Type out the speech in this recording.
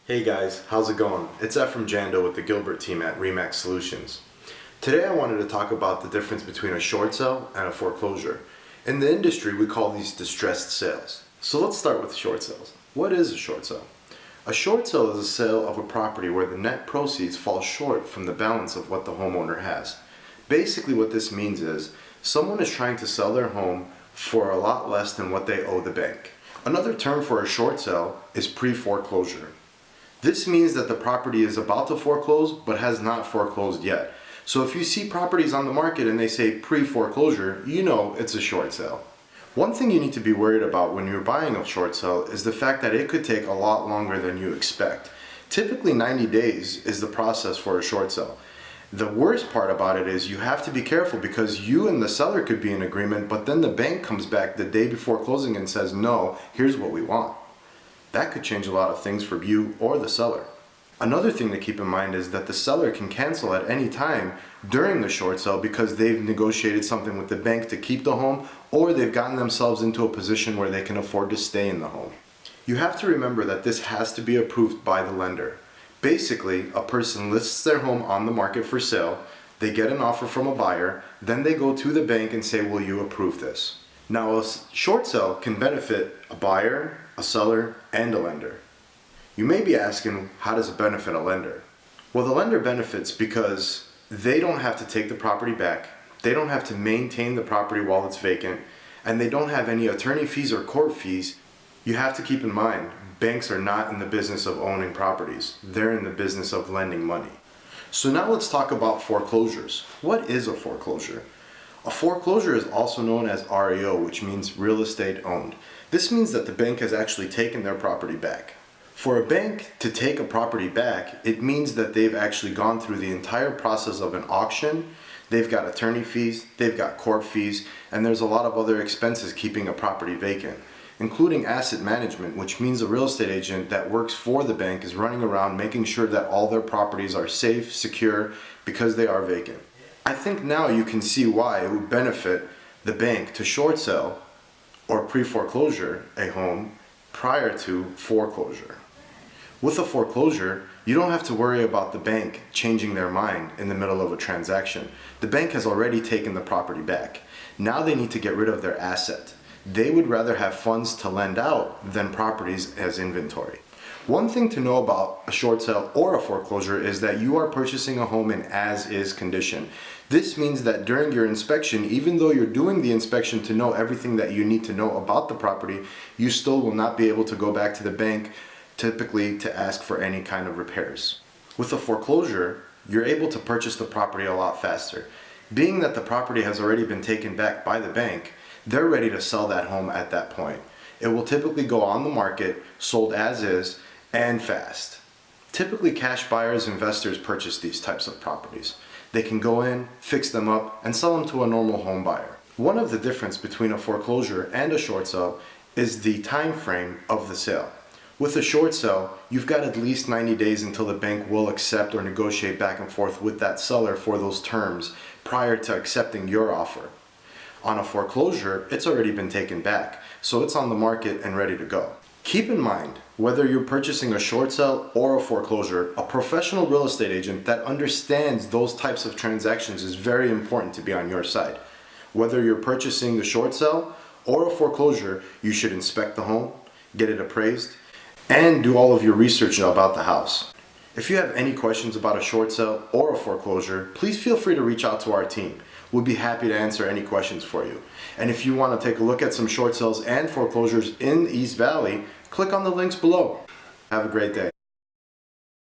Hey guys, how's it going? It's Ephraim Jando with the Gilbert team at RE/MAX Solutions. Today I wanted to talk about the difference between a short sale and a foreclosure. In the industry, we call these distressed sales. So let's start with short sales. What is a short sale? A short sale is a sale of a property where the net proceeds fall short from the balance of what the homeowner has. Basically what this means is someone is trying to sell their home for a lot less than what they owe the bank. Another term for a short sale is pre-foreclosure. This means that the property is about to foreclose but has not foreclosed yet. So if you see properties on the market and they say pre-foreclosure, you know it's a short sale. One thing you need to be worried about when you're buying a short sale is the fact that it could take a lot longer than you expect. Typically 90 days is the process for a short sale. The worst part about it is you have to be careful because you and the seller could be in agreement, but then the bank comes back the day before closing and says, no, here's what we want. That could change a lot of things for you or the seller. Another thing to keep in mind is that the seller can cancel at any time during the short sale because they've negotiated something with the bank to keep the home, or they've gotten themselves into a position where they can afford to stay in the home. You have to remember that this has to be approved by the lender. Basically, a person lists their home on the market for sale, they get an offer from a buyer, then they go to the bank and say, will you approve this? Now, a short sale can benefit a buyer, a seller, and a lender. You may be asking, how does it benefit a lender? Well, the lender benefits because they don't have to take the property back, they don't have to maintain the property while it's vacant, and they don't have any attorney fees or court fees. You have to keep in mind, banks are not in the business of owning properties. They're in the business of lending money. So now let's talk about foreclosures. What is a foreclosure? A foreclosure is also known as REO, which means real estate owned. This means that the bank has actually taken their property back. For a bank to take a property back, it means that they've actually gone through the entire process of an auction. They've got attorney fees, they've got court fees, and there's a lot of other expenses keeping a property vacant, including asset management, which means a real estate agent that works for the bank is running around making sure that all their properties are safe, secure, because they are vacant. I think now you can see why it would benefit the bank to short sell or pre-foreclosure a home prior to foreclosure. With a foreclosure, you don't have to worry about the bank changing their mind in the middle of a transaction. The bank has already taken the property back. Now they need to get rid of their asset. They would rather have funds to lend out than properties as inventory. One thing to know about a short sale or a foreclosure is that you are purchasing a home in as-is condition. This means that during your inspection, even though you're doing the inspection to know everything that you need to know about the property, you still will not be able to go back to the bank typically to ask for any kind of repairs. With a foreclosure, you're able to purchase the property a lot faster. Being that the property has already been taken back by the bank, they're ready to sell that home at that point. It will typically go on the market, sold as is, and fast. Typically cash buyers, investors purchase these types of properties. They can go in, fix them up, and sell them to a normal home buyer. One of the difference between a foreclosure and a short sale is the time frame of the sale. With a short sale, you've got at least 90 days until the bank will accept or negotiate back and forth with that seller for those terms prior to accepting your offer. On a foreclosure, it's already been taken back, so it's on the market and ready to go. Keep in mind, whether you're purchasing a short sale or a foreclosure, a professional real estate agent that understands those types of transactions is very important to be on your side. Whether you're purchasing the short sale or a foreclosure, you should inspect the home, get it appraised, and do all of your research about the house. If you have any questions about a short sale or a foreclosure, please feel free to reach out to our team. We'll be happy to answer any questions for you. And if you want to take a look at some short sales and foreclosures in East Valley, click on the links below. Have a great day.